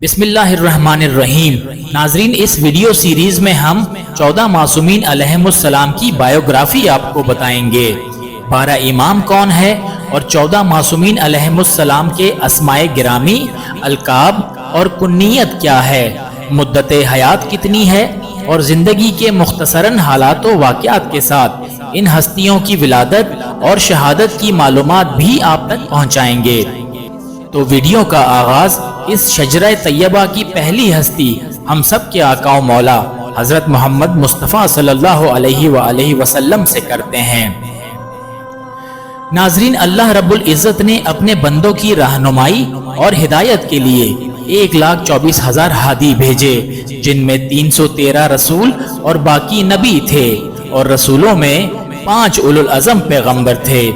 بسم اللہ الرحمن الرحیم۔ ناظرین، اس ویڈیو سیریز میں ہم 14 معصومین علیہم السلام کی بائیوگرافی آپ کو بتائیں گے۔ 12 امام کون ہے اور 14 معصومین علیہم السلام کے اسماء گرامی، القاب اور کنیت کیا ہے، مدت حیات کتنی ہے اور زندگی کے مختصراً حالات و واقعات کے ساتھ ان ہستیوں کی ولادت اور شہادت کی معلومات بھی آپ تک پہنچائیں گے۔ تو ویڈیو کا آغاز اس شجرہ طیبہ کی پہلی ہستی ہم سب کے آقا و مولا حضرت محمد مصطفیٰ صلی اللہ علیہ وآلہ وسلم سے کرتے ہیں۔ ناظرین، اللہ رب العزت نے اپنے بندوں کی رہنمائی اور ہدایت کے لیے 1,24,000 ہادی بھیجے، جن میں 313 رسول اور باقی نبی تھے، اور رسولوں میں 5 اولو العزم پیغمبر تھے۔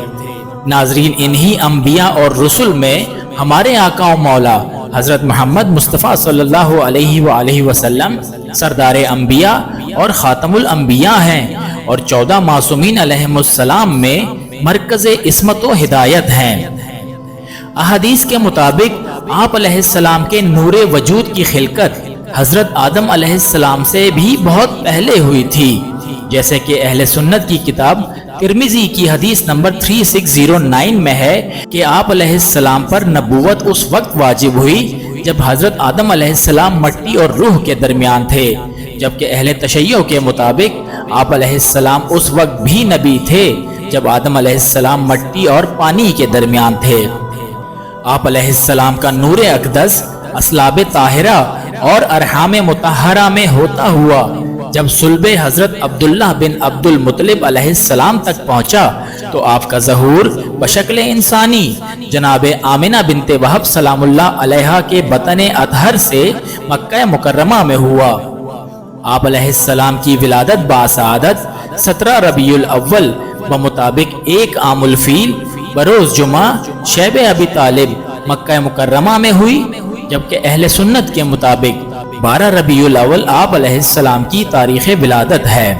ناظرین، انہی انبیاء اور رسول میں ہمارے آقا و مولا حضرت محمد مصطفیٰ صلی اللہ علیہ وآلہ وسلم سردار انبیاء اور خاتم الانبیاء ہیں، اور 14 معصومین علیہم السلام میں مرکز عصمت و ہدایت ہیں۔ احادیث کے مطابق آپ علیہ السلام کے نور وجود کی خلقت حضرت آدم علیہ السلام سے بھی بہت پہلے ہوئی تھی، جیسے کہ اہل سنت کی کتاب ترمذی کی حدیث نمبر 3609 میں ہے کہ آپ علیہ السلام پر نبوت اس وقت واجب ہوئی جب حضرت آدم علیہ السلام مٹی اور روح کے درمیان تھے، جبکہ اہل تشیع کے مطابق آپ علیہ السلام اس وقت بھی نبی تھے جب آدم علیہ السلام مٹی اور پانی کے درمیان تھے۔ آپ علیہ السلام کا نور اقدس اصلاب طاہرہ اور ارحام مطہرہ میں ہوتا ہوا جب صلب حضرت عبداللہ بن عبد المطلب علیہ السلام تک پہنچا تو آپ کا ظہور بشکل انسانی جناب آمنہ بنت وہب سلام اللہ علیہا کے بطن اطہر سے مکہ مکرمہ میں ہوا۔ آپ علیہ السلام کی ولادت باسعادت 17 ربیع الاول بمطابق 1 عام الفیل بروز جمعہ شیب ابی طالب مکہ مکرمہ میں ہوئی، جبکہ اہل سنت کے مطابق 12 ربیع الاول آپ علیہ السلام کی تاریخ ولادت ہے۔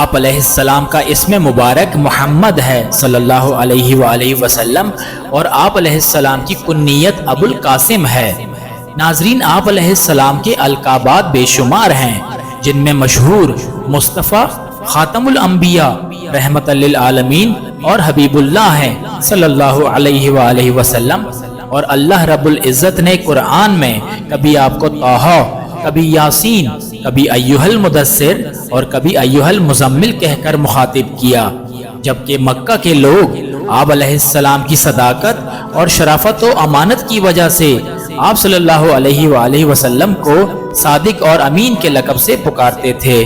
آپ علیہ السلام کا اسم مبارک محمد ہے صلی اللہ علیہ وآلہ وسلم، اور آپ علیہ السلام کی کنیت ابو القاسم ہے۔ ناظرین، آپ علیہ السلام کے القابات بے شمار ہیں، جن میں مشہور مصطفیٰ، خاتم الانبیاء، رحمت للعالمین اور حبیب اللہ ہیں صلی اللہ علیہ وآلہ وسلم۔ اور اللہ رب العزت نے قرآن میں کبھی آپ کو طٰہٰ، کبھی یاسین، کبھی ایھا المدثر اور کبھی ایھا المزمل کہہ کر مخاطب کیا، جبکہ مکہ کے لوگ آپ علیہ السلام کی صداقت اور شرافت و امانت کی وجہ سے آپ صلی اللہ علیہ وآلہ وسلم کو صادق اور امین کے لقب سے پکارتے تھے۔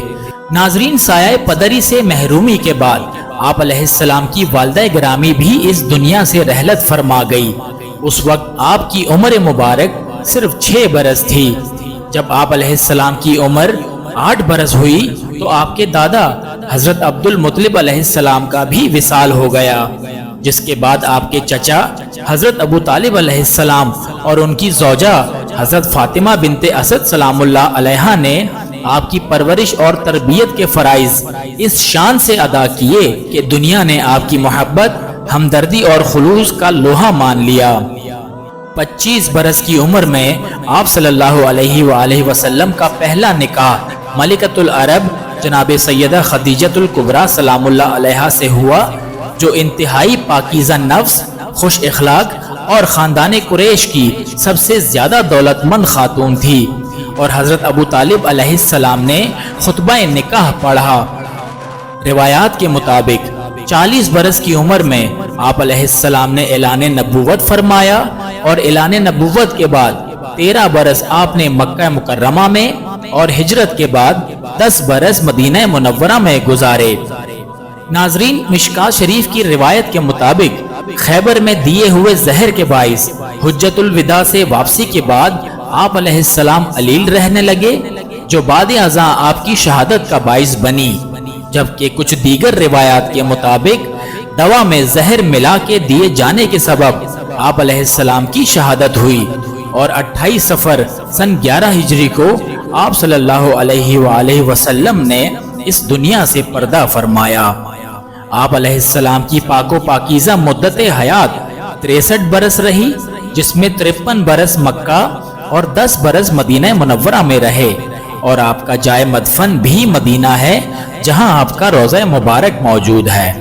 ناظرین، سایہ پدری سے محرومی کے بعد آپ علیہ السلام کی والدہ گرامی بھی اس دنیا سے رحلت فرما گئی۔ اس وقت آپ کی عمر مبارک صرف 6 برس تھی۔ جب آپ علیہ السلام کی عمر 8 برس ہوئی تو آپ کے دادا حضرت عبد المطلب علیہ السلام کا بھی وصال ہو گیا، جس کے بعد آپ کے چچا حضرت ابو طالب علیہ السلام اور ان کی زوجہ حضرت فاطمہ بنت اسد سلام اللہ علیہا نے آپ کی پرورش اور تربیت کے فرائض اس شان سے ادا کیے کہ دنیا نے آپ کی محبت، ہمدردی اور خلوص کا لوہا مان لیا۔ 25 برس کی عمر میں آپ صلی اللہ علیہ وآلہ وسلم کا پہلا نکاح ملکۃ العرب جناب سیدہ خدیجۃ الکبریٰ سلام اللہ علیہا سے ہوا، جو انتہائی پاکیزہ نفس، خوش اخلاق اور خاندان قریش کی سب سے زیادہ دولت مند خاتون تھی، اور حضرت ابو طالب علیہ السلام نے خطبہ نکاح پڑھا۔ روایات کے مطابق 40 برس کی عمر میں آپ علیہ السلام نے اعلان نبوت فرمایا، اور اعلان نبوت کے بعد 13 برس آپ نے مکہ مکرمہ میں اور ہجرت کے بعد 10 برس مدینہ منورہ میں گزارے۔ ناظرین، مشکوٰۃ شریف کی روایت کے مطابق خیبر میں دیے ہوئے زہر کے باعث حجۃ الوداع سے واپسی کے بعد آپ علیہ السلام علیل رہنے لگے، جو بعد ازاں آپ کی شہادت کا باعث بنی، جبکہ کچھ دیگر روایات کے مطابق دوا میں زہر ملا کے دیے جانے کے سبب آپ علیہ السلام کی شہادت ہوئی، اور 28 صفر سن 11 ہجری کو آپ صلی اللہ علیہ وآلہ وسلم نے اس دنیا سے پردہ فرمایا۔ آپ علیہ السلام کی پاک و پاکیزہ مدت حیات 63 برس رہی، جس میں 53 برس مکہ اور 10 برس مدینہ منورہ میں رہے، اور آپ کا جائے مدفن بھی مدینہ ہے جہاں آپ کا روضہ مبارک موجود ہے۔